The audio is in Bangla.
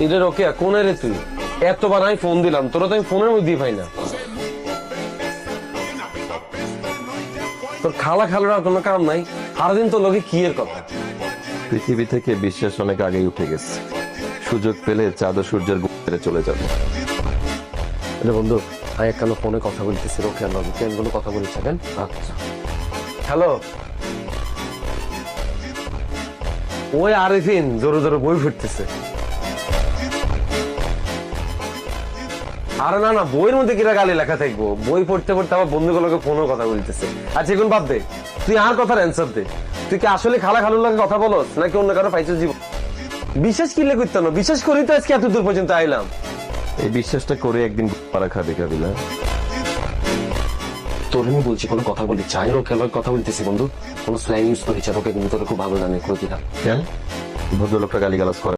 এটা রোকে কোনে রে তুই? এতবার আমি ফোন দিলাম, তোরা তো আমি ফোনের মধ্যেই পাই না। তোর খালা খালুরা কোনো কাম নাই, সারাদিন তোর লোকে কি এর কথা। পৃথিবী থেকে বিশ্বাস অনেক আগেই উঠে গেছে, সুযোগ পেলে চাঁদ ও সূর্যের গুপ্তরে চলে যাবে। বন্ধু আমি একখানে ফোনে কথা বলতেছি, রোকে আর নবী কেন কথা বলি থাকেন। আচ্ছা হ্যালো, ওই আরিফিন জোরে জোরে বই ফুটতেছে। আরে না না, বইয়ের মধ্যে কিরা গালি লেখা থাকবো, বই পড়তে পড়তে আমার বন্ধুগুলোকে ফোনে কথা বলতেছে। আচ্ছা এখন বাদ দে, তুই আর কথার অ্যান্সার দে। তুই কি আসলে খালা খালুর লাগে কথা বলস নাকি অন্য কারো পাইছিস জীবন? বিশ্বাস কিনলে করতে না, বিশ্বাস করি তো আজকে এত দূর পর্যন্ত আইলাম। এই বিশ্বাসটা করে একদিন পাড়া খাবে কাবিলা। তোর আমি বলছি কোনো কথা বলি চাই, ওকে কথা বলতেছি বন্ধু, কোনো স্ল্যাং ইউজ করেছি ওকে, কিন্তু তোর খুব ভালো জানে করে দিলাম। কেন ভদ্রলোকটা গালিগালাজ করে?